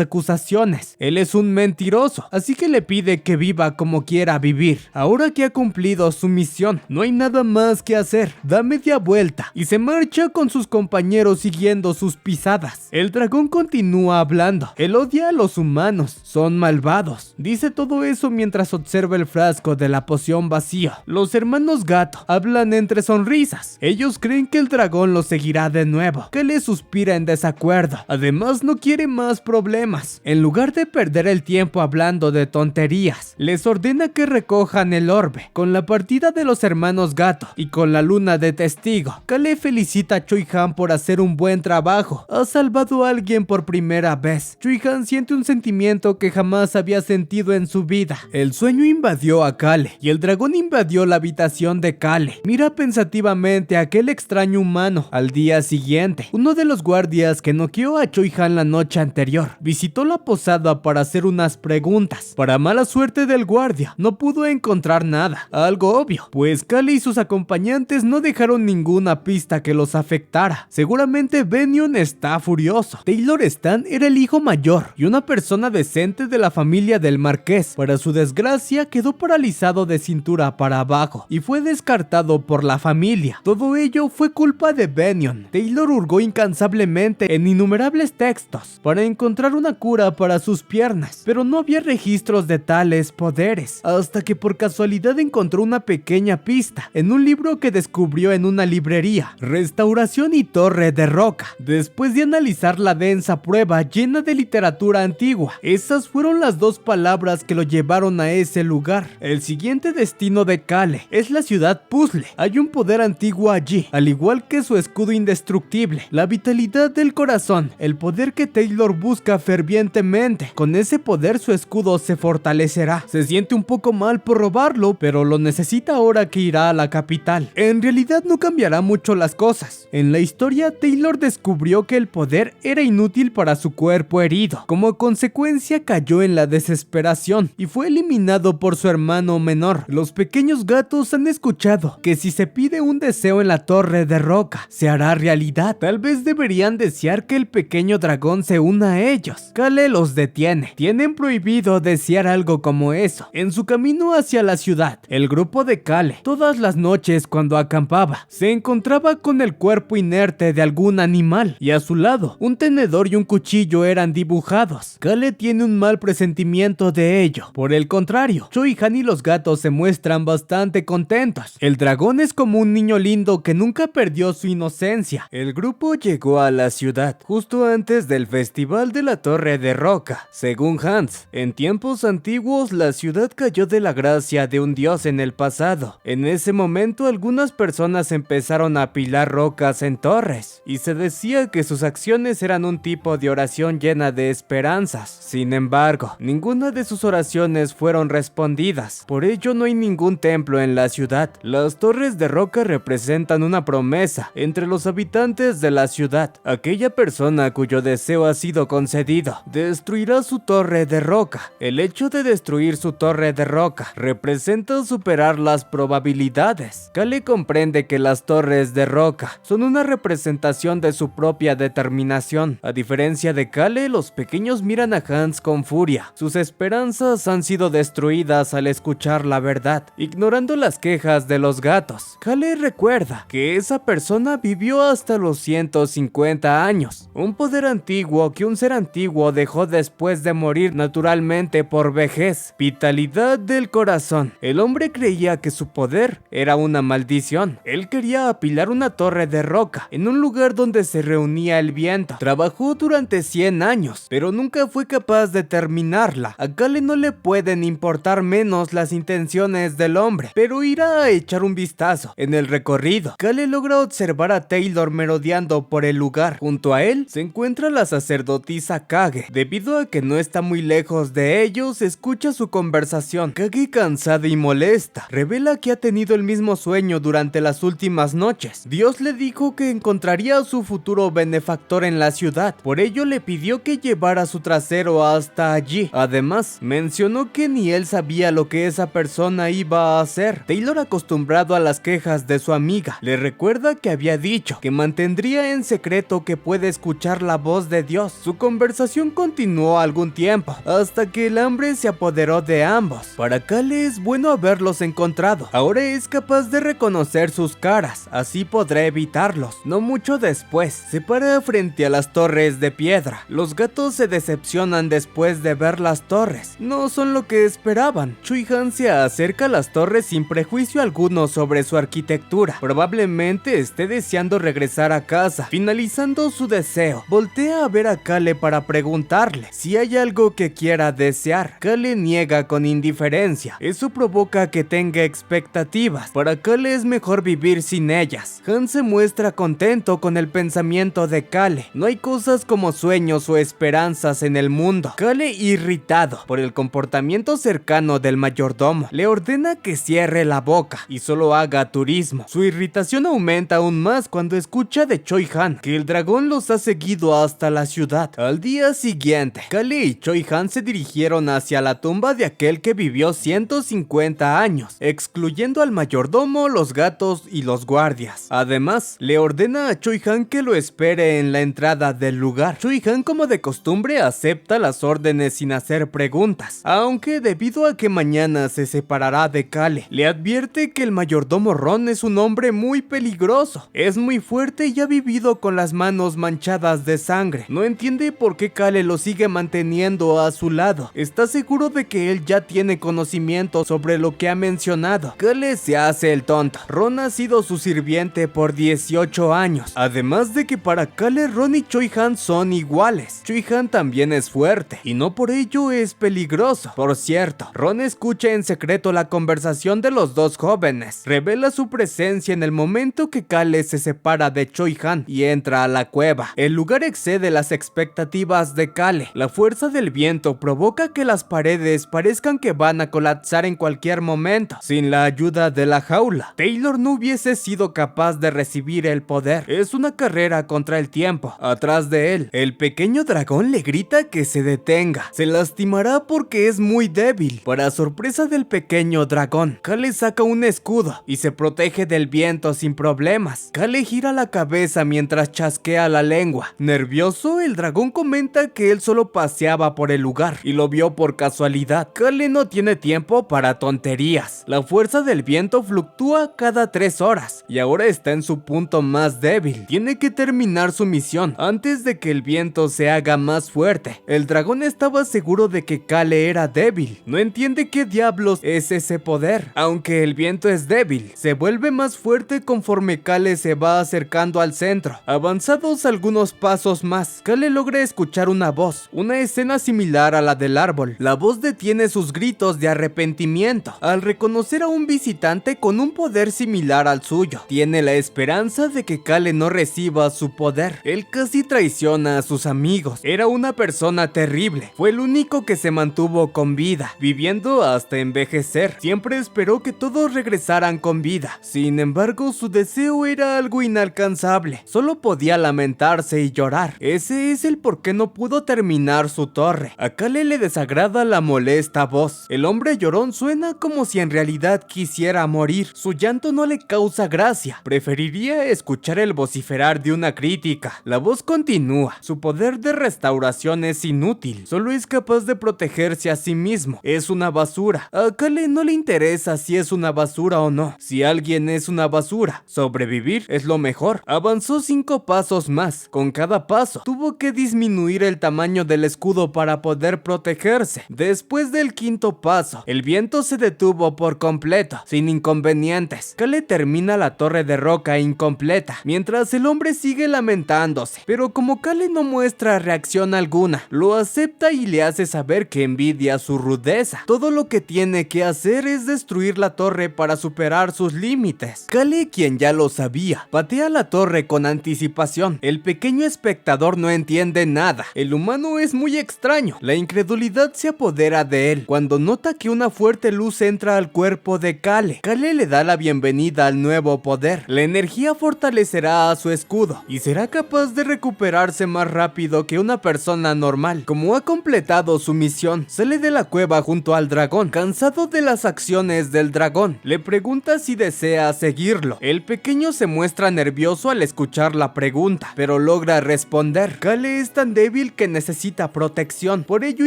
acusaciones. Él es un mentiroso, así que le pide que viva como quiera vivir. Ahora que ha cumplido su misión, no hay nada más que hacer. Da media vuelta y se marcha con sus compañeros siguiendo sus pisadas. El dragón continúa hablando. Él odia a los humanos son malvados. Dice todo eso mientras observa el frasco de la poción vacío. Los hermanos gato hablan entre sonrisas. Ellos creen que el dragón los seguirá de nuevo. Kale suspira en desacuerdo. Además no quiere más problemas. En lugar de perder el tiempo hablando de tonterías, les ordena que recojan el orbe. Con la partida de los hermanos gato y con la luna de testigo, Kale felicita a Choi-han por hacer un buen trabajo. Ha salvado a alguien por primera vez. Choi-han siente un sentimiento que jamás había sentido en su vida. El sueño invadió a Kale y el dragón invadió la habitación de Kale. Mira pensativamente a aquel extraño humano. Al día siguiente, uno de los guardias que noqueó a Choi-han la noche anterior visitó la posada para hacer unas preguntas. Para mala suerte del guardia, no pudo encontrar nada. Algo obvio, pues Kale y sus acompañantes no dejaron ninguna pista que los afectara. Seguramente Bennion está furioso. Taylor Stan era el hijo mayor y una persona decente de la familia del marqués. Para su desgracia, quedó paralizado de cintura para abajo y fue descartado por la familia. Todo ello fue culpa de Bennion. Taylor hurgó incansablemente en innumerables textos para encontrar una cura para sus piernas, pero no había registros de tales poderes, hasta que por casualidad encontró una pequeña pista en un libro que descubrió en una librería: Restauración y Torre de Roca. Después de analizar la densa prueba llena de literatura antigua, esas fueron las dos palabras que lo llevaron a ese lugar. El siguiente destino de Kale es la ciudad puzzle. Hay un poder antiguo allí, al igual que su escudo indestructible, la vitalidad del corazón, el poder que Taylor busca fervientemente. Con ese poder su escudo se fortalecerá. Se siente un poco mal por robarlo, pero lo necesita ahora que irá a la capital. En realidad no cambiará mucho las cosas. En la historia, Taylor descubrió que el poder era inútil para su cuerpo herido. Como consecuencia, cayó en la desesperación y fue eliminado por su hermano menor. Los pequeños gatos han escuchado que si se pide un deseo en la Torre de Roca, se hará realidad. Tal vez deberían desear que el pequeño dragón se una a ellos. Kale los detiene. Tienen prohibido desear algo como eso. En su camino hacia la ciudad, el grupo de Kale, todas las noches cuando acampaba, se encontraba con el cuerpo inerte de algún animal y a su lado, un tenedor y un cuchillo eran dibujados. Kale tiene un mal presentimiento de ello. Por el contrario, Choi-han y los gatos se muestran bastante contentos. El dragón es como un niño lindo que nunca perdió su inocencia. El grupo llegó a la ciudad justo antes del festival de la Torre de Roca. Según Hans, en tiempos antiguos la ciudad cayó de la gracia de un dios en el pasado. En ese momento algunas personas empezaron a apilar rocas en torres y se decía que sus acciones eran un tipo de oración llena de esperanzas. Sin embargo, ninguna de sus oraciones fueron respondidas. Por ello no hay ningún templo en la ciudad. Las torres de roca representan una promesa entre los habitantes de la ciudad. Aquella persona cuyo deseo ha sido concedido destruirá su torre de roca. El hecho de destruir su torre de roca representa superar las probabilidades. Kale comprende que las torres de roca son una representación de su propia determinación. A diferencia de Kale, los pequeños miran a Hans con furia. Sus esperanzas han sido destruidas al escuchar la verdad, ignorando las quejas de los gatos. Kale recuerda que esa persona vivió hasta los 150 años, un poder antiguo que un ser antiguo dejó después de morir naturalmente por vejez. Vitalidad del corazón. El hombre creía que su poder era una maldición. Él quería apilar una torre de roca en un lugar donde se reunía el viento. Trabajó durante 100 años, pero nunca fue capaz de terminarla. A Kale no le pueden importar menos las intenciones del hombre, pero irá a echar un vistazo. En el recorrido, Kale logra observar a Taylor merodeando por el lugar. Junto a él se encuentra la sacerdotisa Kage. Debido a que no está muy lejos de ellos, escucha su conversación. Kage, cansada y molesta, revela que ha tenido el mismo sueño durante las últimas noches. Dios le dijo que encontraría a su futuro benefactor en la ciudad, por ello le pidió que llevara su trasero hasta allí. Además, mencionó que ni él sabía lo que esa persona iba a hacer. Taylor, acostumbrado a las quejas de su amiga, le recuerda que había dicho que mantendría en secreto que puede escuchar la voz de Dios. Su conversación continuó algún tiempo, hasta que el hambre se apoderó de ambos. Para Kale es bueno haberlos encontrado. Ahora es capaz de reconocer sus caras, así podrá evitarlos. No mucho después, se para frente a las torres de piedra. Los gatos se decepcionan de después de ver las torres. No son lo que esperaban. Chui-han se acerca a las torres sin prejuicio alguno sobre su arquitectura. Probablemente esté deseando regresar a casa. Finalizando su deseo, voltea a ver a Kale para preguntarle si hay algo que quiera desear. Kale niega con indiferencia. Eso provoca que tenga expectativas. Para Kale es mejor vivir sin ellas. Han se muestra contento con el pensamiento de Kale. No hay cosas como sueños o esperanzas en el mundo. Kale, irritado por el comportamiento cercano del mayordomo, le ordena que cierre la boca y solo haga turismo. Su irritación aumenta aún más cuando escucha de Choi-han que el dragón los ha seguido hasta la ciudad. Al día siguiente, Kale y Choi-han se dirigieron hacia la tumba de aquel que vivió 150 años, excluyendo al mayordomo, los gatos y los guardias. Además, le ordena a Choi-han que lo espere en la entrada del lugar. Choi-han, como de costumbre, acepta las órdenes sin hacer preguntas, aunque debido a que mañana se separará de Kale, le advierte que el mayordomo Ron es un hombre muy peligroso. Es muy fuerte y ha vivido con las manos manchadas de sangre. No entiende por qué Kale lo sigue manteniendo a su lado. Está seguro de que él ya tiene conocimiento sobre lo que ha mencionado. Kale se hace el tonto. Ron ha sido su sirviente por 18 años. Además de que para Kale, Ron y Choi-han son iguales. Choi-han también es fuerte y no por ello es peligroso. Por cierto, Ron escucha en secreto la conversación de los dos jóvenes. Revela su presencia en el momento que Kale se separa de Choi-han y entra a la cueva. El lugar excede las expectativas de Kale. La fuerza del viento provoca que las paredes parezcan que van a colapsar en cualquier momento. Sin la ayuda de la jaula, Taylor no hubiese sido capaz de recibir el poder. Es una carrera contra el tiempo. Atrás de él, el pequeño dragón le grita que se detenga. Se lastimará porque es muy débil. Para sorpresa del pequeño dragón, Kale saca un escudo y se protege del viento sin problemas. Kale gira la cabeza mientras chasquea la lengua. Nervioso, el dragón comenta que él solo paseaba por el lugar y lo vio por casualidad. Kale no tiene tiempo para tonterías. La fuerza del viento fluctúa cada 3 horas y ahora está en su punto más débil. Tiene que terminar su misión antes de que el viento se haga más fuerte. El dragón estaba seguro de que Kale era débil. No entiende qué diablos es ese poder. Aunque el viento es débil, se vuelve más fuerte conforme Kale se va acercando al centro. Avanzados algunos pasos más, Kale logra escuchar una voz, una escena similar a la del árbol. La voz detiene sus gritos de arrepentimiento al reconocer a un visitante con un poder similar al suyo. Tiene la esperanza de que Kale no reciba su poder. Él casi traiciona a sus amigos. Era una persona terrible. Fue el único que se mantuvo con vida, viviendo hasta envejecer. Siempre esperó que todos regresaran con vida. Sin embargo, su deseo era algo inalcanzable. Solo podía lamentarse y llorar. Ese es el por qué no pudo terminar su torre. A Kale le desagrada la molesta voz. El hombre llorón suena como si en realidad quisiera morir. Su llanto no le causa gracia. Preferiría escuchar el vociferar de una crítica. La voz continúa. Su poder de restauración es inútil. Solo es capaz de protegerse a sí mismo. Es una basura. A Kale no le interesa si es una basura o no. Si alguien es una basura, sobrevivir es lo mejor. Avanzó 5 pasos más. Con cada paso, tuvo que disminuir el tamaño del escudo para poder protegerse. Después del 5.º paso, el viento se detuvo por completo, sin inconvenientes. Kale termina la torre de roca incompleta, mientras el hombre sigue lamentándose. Pero como Kale no muestra reacción alguna, lo acepta y le hace saber que envidia su rudeza. Todo lo que tiene que hacer es destruir la torre para superar sus límites. Kale, quien ya lo sabía, patea la torre con anticipación. El pequeño espectador no entiende nada. El humano es muy extraño. La incredulidad se apodera de él cuando nota que una fuerte luz entra al cuerpo de Kale. Kale le da la bienvenida al nuevo poder. La energía fortalecerá a su escudo y será capaz de recuperarse más rápido que una persona normal. Como ha completado su misión, sale de la cueva junto al dragón. Cansado de las acciones del dragón, le pregunta si desea seguirlo. El pequeño se muestra nervioso al escuchar la pregunta, pero logra responder. Kale es tan débil que necesita protección, por ello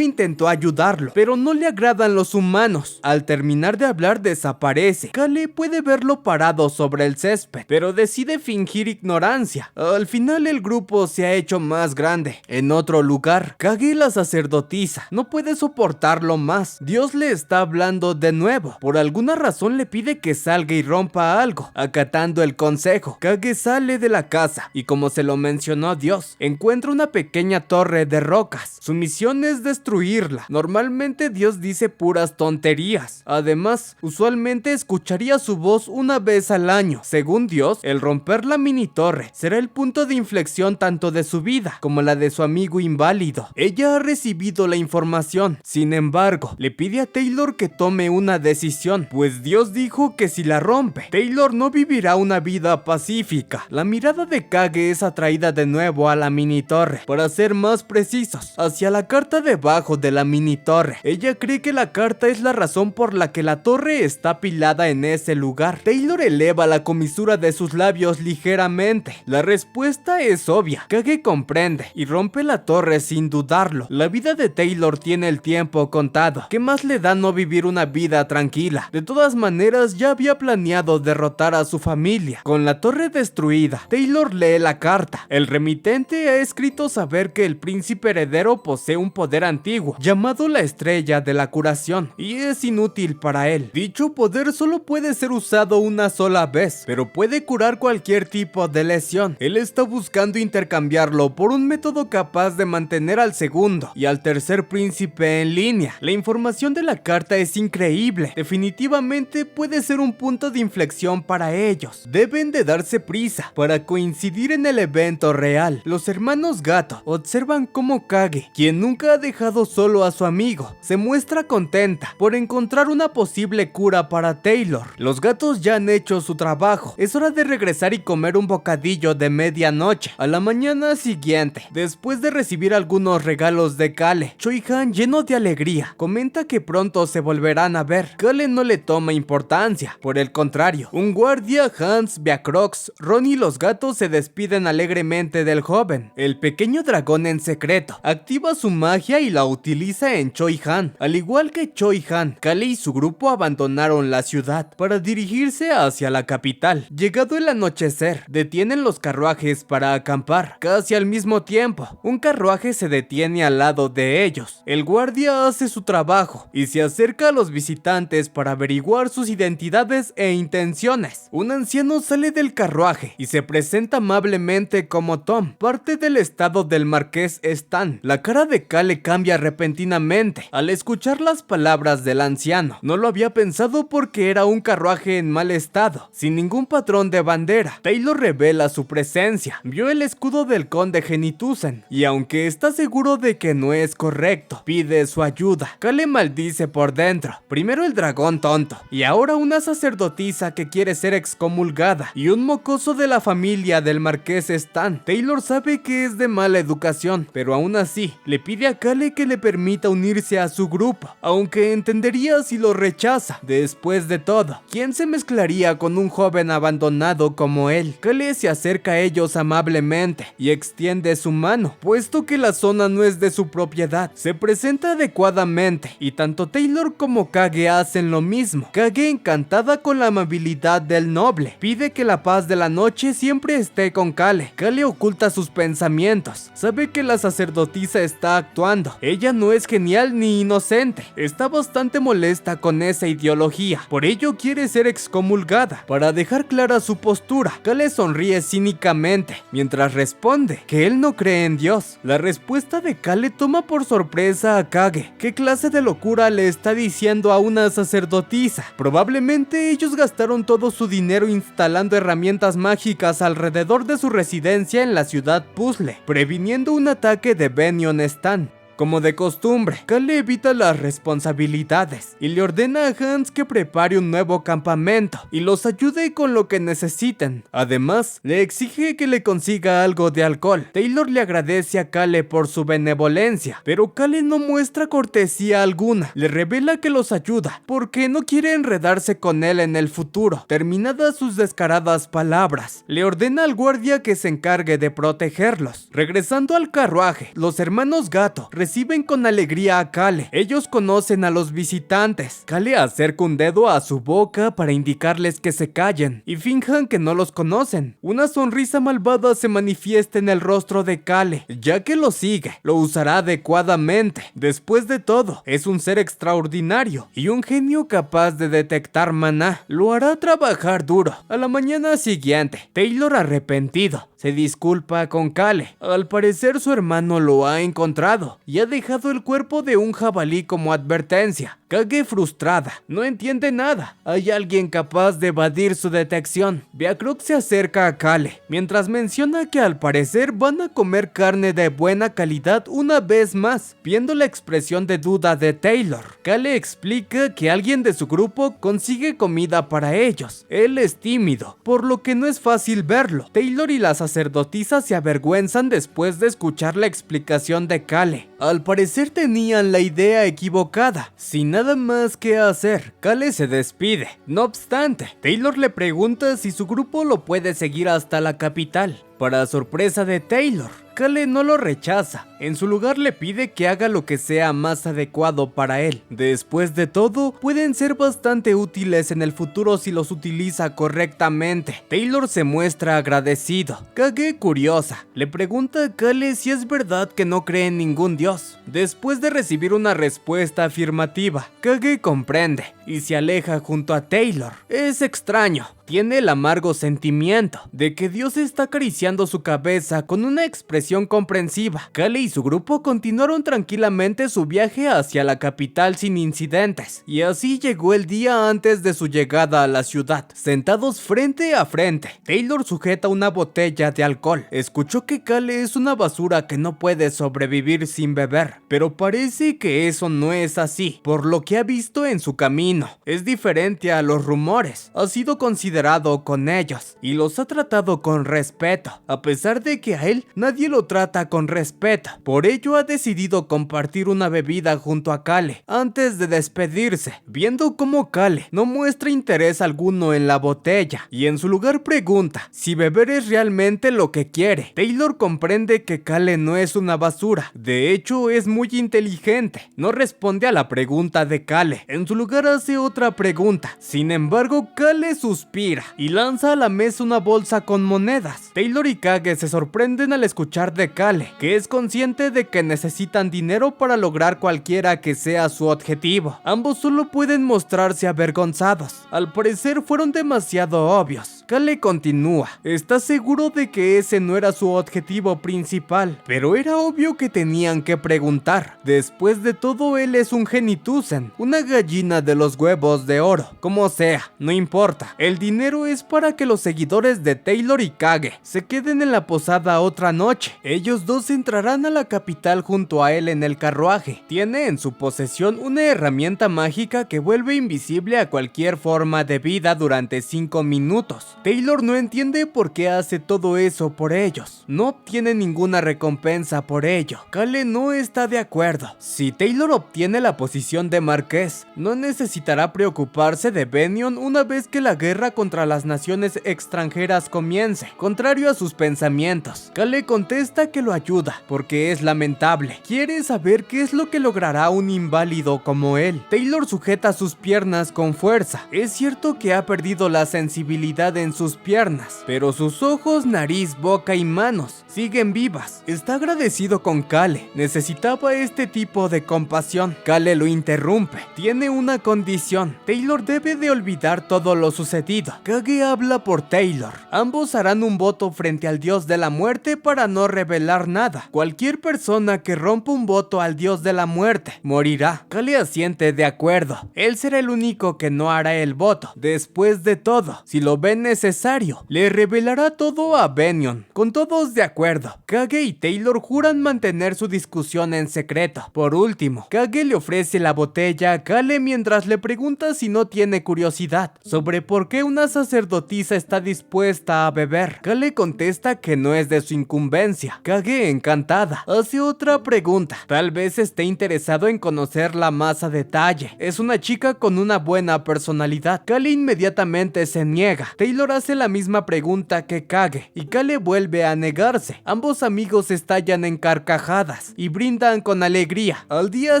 intentó ayudarlo, pero no le agradan los humanos. Al terminar de hablar desaparece. Kale puede verlo parado sobre el césped, pero decide fingir ignorancia. Al final el grupo se ha hecho más grande. En otro lugar, Kage, la la sacerdotisa no puede soportarlo más. Dios le está hablando de nuevo. Por alguna razón le pide que salga y rompa algo. Acatando el consejo, Kage sale de la casa y, como se lo mencionó Dios, encuentra una pequeña torre de rocas. Su misión es destruirla. Normalmente Dios dice puras tonterías. Además, usualmente escucharía su voz una vez al año. Según Dios, el romper la mini torre será el punto de inflexión tanto de su vida como la de su amigo inválido. Ella ha recibido la información. Sin embargo, le pide a Taylor que tome una decisión, pues Dios dijo que si la rompe, Taylor no vivirá una vida pacífica. La mirada de Kage es atraída de nuevo a la mini torre. Para ser más precisos, hacia la carta debajo de la mini torre. Ella cree que la carta es la razón por la que la torre está apilada en ese lugar. Taylor eleva la comisura de sus labios ligeramente. La respuesta es obvia. Kage comprende y rompe la torre sin dudarlo. La vida de Taylor tiene el tiempo contado. ¿Qué más le da no vivir una vida tranquila? De todas maneras, ya había planeado derrotar a su familia. Con la torre destruida, Taylor lee la carta. El remitente ha escrito saber que el príncipe heredero posee un poder antiguo llamado la estrella de la curación y es inútil para él. Dicho poder solo puede ser usado una sola vez, pero puede curar cualquier tipo de lesión. Él está buscando intercambiarlo por un método capaz de mantener al segundo y al tercer príncipe en línea. La información de la carta es increíble. Definitivamente puede ser un punto de inflexión para ellos. Deben de darse prisa para coincidir en el evento real. Los hermanos Gato observan cómo Kage, quien nunca ha dejado solo a su amigo, se muestra contenta por encontrar una posible cura para Taylor. Los gatos ya han hecho su trabajo. Es hora de regresar y comer un bocadillo de medianoche. A la mañana siguiente, después de recibir algunos regalos de Kale, Choi-han, lleno de alegría, comenta que pronto se volverán a ver. Kale no le toma importancia. Por el contrario, un guardia, Hans, Beacrox, Ron y los gatos se despiden alegremente del joven. El pequeño dragón en secreto activa su magia y la utiliza en Choi-han. Al igual que Choi-han, Kale y su grupo abandonaron la ciudad para dirigirse hacia la capital. Llegado el anochecer, detienen los carruajes para acampar. Casi al mismo tiempo, un carruaje se detiene al lado de ellos. El guardia hace su trabajo y se acerca a los visitantes para averiguar sus identidades e intenciones. Un anciano sale del carruaje y se presenta amablemente como Tom, parte del estado del marqués Stan. La cara de Kale cambia repentinamente al escuchar las palabras del anciano. No lo había pensado porque era un carruaje en mal estado, sin ningún patrón de bandera. Taylor revela su presencia. Vio el escudo del conde Genitusen y aunque está seguro de que no es correcto, pide su ayuda. Kale maldice por dentro. Primero el dragón tonto y ahora una sacerdotisa que quiere ser excomulgada y un mocoso de la familia del marqués Stan. Taylor sabe que es de mala educación, pero aún así le pide a Kale que le permita unirse a su grupo, aunque entendería si lo rechaza. Después de todo, ¿quién se mezclaría con un joven abandonado como él? Kale se acerca a ellos amablemente y extiende su mano, puesto que la zona no es de su propiedad. Se presenta adecuadamente y tanto Taylor como Kage hacen lo mismo. Kage, encantada con la amabilidad del noble, pide que la paz de la noche siempre esté con Kale. Kale oculta sus pensamientos. Sabe que la sacerdotisa está actuando. Ella no es genial ni inocente. Está bastante molesta con esa ideología. Por ello quiere ser excomulgada. Para dejar clara su postura, Kale sonríe cínicamente mientras responde que él no cree en Dios. La respuesta de Kale toma por sorpresa a Kage. ¿Qué clase de locura le está diciendo a una sacerdotisa? Probablemente ellos gastaron todo su dinero instalando herramientas mágicas alrededor de su residencia en la ciudad Puzzle, previniendo un ataque de Benyon Stan. Como de costumbre, Kale evita las responsabilidades y le ordena a Hans que prepare un nuevo campamento y los ayude con lo que necesiten. Además, le exige que le consiga algo de alcohol. Taylor le agradece a Kale por su benevolencia, pero Kale no muestra cortesía alguna. Le revela que los ayuda porque no quiere enredarse con él en el futuro. Terminadas sus descaradas palabras, le ordena al guardia que se encargue de protegerlos. Regresando al carruaje, los hermanos Gato reciben con alegría a Kale. Ellos conocen a los visitantes. Kale acerca un dedo a su boca para indicarles que se callen y finjan que no los conocen. Una sonrisa malvada se manifiesta en el rostro de Kale, ya que lo sigue. Lo usará adecuadamente. Después de todo, es un ser extraordinario y un genio capaz de detectar maná. Lo hará trabajar duro. A la mañana siguiente, Taylor, arrepentido, se disculpa con Kale. Al parecer su hermano lo ha encontrado y ha dejado el cuerpo de un jabalí como advertencia. Kage, frustrada, no entiende nada. Hay alguien capaz de evadir su detección. Beacrux se acerca a Kale, mientras menciona que al parecer van a comer carne de buena calidad una vez más. Viendo la expresión de duda de Taylor, Kale explica que alguien de su grupo consigue comida para ellos. Él es tímido, por lo que no es fácil verlo. Taylor y la sacerdotisa se avergüenzan después de escuchar la explicación de Kale. Al parecer tenían la idea equivocada. Sin nada más que hacer, Kale se despide. No obstante, Taylor le pregunta si su grupo lo puede seguir hasta la capital. Para sorpresa de Taylor, Kale no lo rechaza. En su lugar le pide que haga lo que sea más adecuado para él. Después de todo, pueden ser bastante útiles en el futuro si los utiliza correctamente. Taylor se muestra agradecido. Kage, curiosa, le pregunta a Kale si es verdad que no cree en ningún dios. Después de recibir una respuesta afirmativa, Kage comprende y se aleja junto a Taylor. Es extraño. Tiene el amargo sentimiento de que Dios está acariciando su cabeza con una expresión comprensiva. Kale y su grupo continuaron tranquilamente su viaje hacia la capital sin incidentes, y así llegó el día antes de su llegada a la ciudad. Sentados frente a frente, Taylor sujeta una botella de alcohol. Escuchó que Kale es una basura que no puede sobrevivir sin beber, pero parece que eso no es así, por lo que ha visto en su camino. Es diferente a los rumores. Ha sido considerado con ellos y los ha tratado con respeto, a pesar de que a él nadie lo trata con respeto. Por ello ha decidido compartir una bebida junto a Kale antes de despedirse. Viendo cómo Kale no muestra interés alguno en la botella y en su lugar pregunta si beber es realmente lo que quiere, Taylor comprende que Kale no es una basura. De hecho, es muy inteligente. No responde a la pregunta de Kale. En su lugar hace otra pregunta. Sin embargo, Kale suspira y lanza a la mesa una bolsa con monedas. Taylor y Kage se sorprenden al escuchar de Kale, que es consciente de que necesitan dinero para lograr cualquiera que sea su objetivo. Ambos solo pueden mostrarse avergonzados. Al parecer fueron demasiado obvios. Kale continúa. Está seguro de que ese no era su objetivo principal, pero era obvio que tenían que preguntar. Después de todo, él es un Genitusen, una gallina de los huevos de oro. Como sea, no importa. El dinero es para que los seguidores de Taylor y Kage se queden en la posada otra noche. Ellos dos entrarán a la capital junto a él en el carruaje. Tiene en su posesión una herramienta mágica que vuelve invisible a cualquier forma de vida durante 5 minutos. Taylor no entiende por qué hace todo eso por ellos. No obtiene ninguna recompensa por ello. Kale no está de acuerdo. Si Taylor obtiene la posición de marqués, no necesitará preocuparse de Benion una vez que la guerra contra las naciones extranjeras comience. Contrario a sus pensamientos, Kale contesta que lo ayuda porque es lamentable. Quiere saber qué es lo que logrará un inválido como él. Taylor sujeta sus piernas con fuerza. Es cierto que ha perdido la sensibilidad en sus piernas, pero sus ojos, nariz, boca y manos siguen vivas. Está agradecido con Kale. Necesitaba este tipo de compasión. Kale lo interrumpe. Tiene una condición. Taylor debe de olvidar todo lo sucedido. Kage habla por Taylor. Ambos harán un voto frente al dios de la muerte para no revelar nada. Cualquier persona que rompa un voto al dios de la muerte morirá. Kale asiente de acuerdo. Él será el único que no hará el voto. Después de todo, si lo ven necesario, le revelará todo a Benion. Con todos de acuerdo, Kage y Taylor juran mantener su discusión en secreto. Por último, Kage le ofrece la botella a Kale mientras le pregunta si no tiene curiosidad sobre por qué una sacerdotisa está dispuesta a beber. Kale contesta que no es de su incumbencia. Kage, encantada, hace otra pregunta. Tal vez esté interesado en conocerla más a detalle. Es una chica con una buena personalidad. Kale inmediatamente se niega. Taylor hace la misma pregunta que Kage y Kale vuelve a negarse. repente, ambos amigos estallan en carcajadas y brindan con alegría. Al día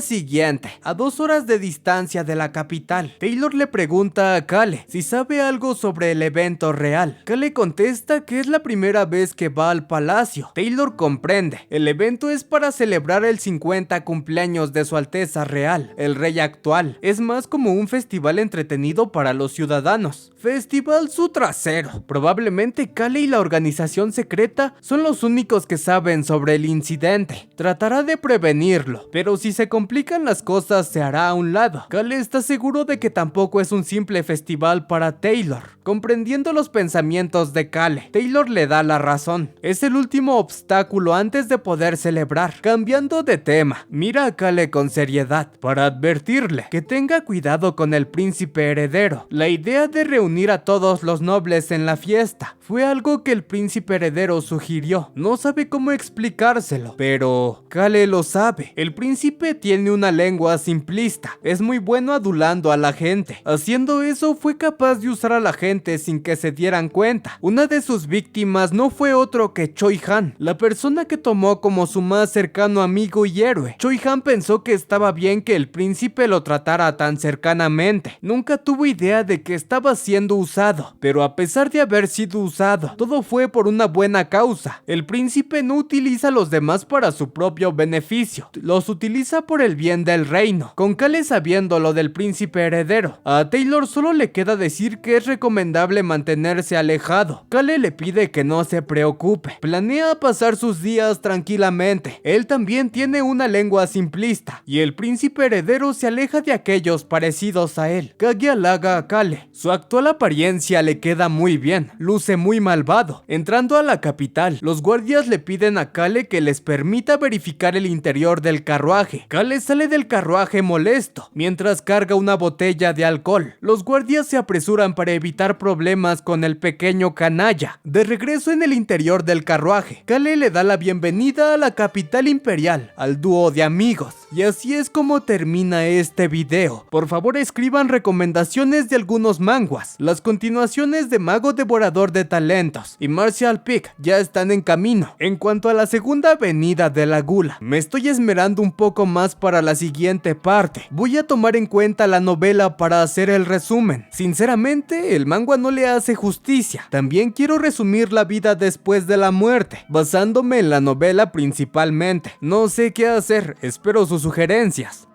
siguiente, a 2 horas de distancia de la capital, Taylor le pregunta a Cale si sabe algo sobre el evento real. Cale contesta que es la primera vez que va al palacio. Taylor comprende, el evento es para celebrar el 50 cumpleaños de su Alteza Real, el rey actual. Es más como un festival entretenido para los ciudadanos. Festival su trasero. Probablemente Cale y la organización secreta son los únicos que saben sobre el incidente. Tratará de prevenirlo, pero si se complican las cosas se hará a un lado. Cale está seguro de que tampoco es un simple festival para Taylor. Comprendiendo los pensamientos de Cale, Taylor le da la razón. Es el último obstáculo antes de poder celebrar. Cambiando de tema, mira a Cale con seriedad para advertirle que tenga cuidado con el príncipe heredero. La idea de reunir a todos los nobles en la fiesta fue algo que el príncipe heredero sugirió. No sabe cómo explicárselo, pero Cale lo sabe. El príncipe tiene una lengua simplista. Es muy bueno adulando a la gente. Haciendo eso fue capaz de usar a la gente sin que se dieran cuenta. Una de sus víctimas no fue otro que Choi Han, la persona que tomó como su más cercano amigo y héroe. Choi Han pensó que estaba bien que el príncipe lo tratara tan cercanamente. Nunca tuvo idea de que estaba siendo usado, pero a pesar de haber sido usado, todo fue por una buena causa. El príncipe no utiliza a los demás para su propio beneficio, los utiliza por el bien del reino. Con Cale sabiendo lo del príncipe heredero, a Taylor solo le queda decir que es recomendable mantenerse alejado. Cale le pide que no se preocupe, planea pasar sus días tranquilamente. Él también tiene una lengua simplista, y el príncipe heredero se aleja de aquellos parecidos a él. Kage halaga a Cale. Su actual apariencia le queda muy bien, luce muy malvado. Entrando a la capital, los guardias le piden a Cale que les permita verificar el interior del carruaje. Cale sale del carruaje molesto, mientras carga una botella de alcohol. Los guardias se apresuran para evitar problemas con el pequeño canalla. De regreso en el interior del carruaje, Cale le da la bienvenida a la capital imperial, al dúo de amigos. Y así es como termina este video. Por favor escriban recomendaciones de algunos manguas. Las continuaciones de Mago Devorador de Talentos y Martial Peak ya están en camino. En cuanto a la segunda avenida de la Gula, me estoy esmerando un poco más para la siguiente parte. Voy a tomar en cuenta la novela para hacer el resumen. Sinceramente, el manga no le hace justicia. También quiero resumir la vida después de la muerte, basándome en la novela principalmente. No sé qué hacer, espero sus sugerencias.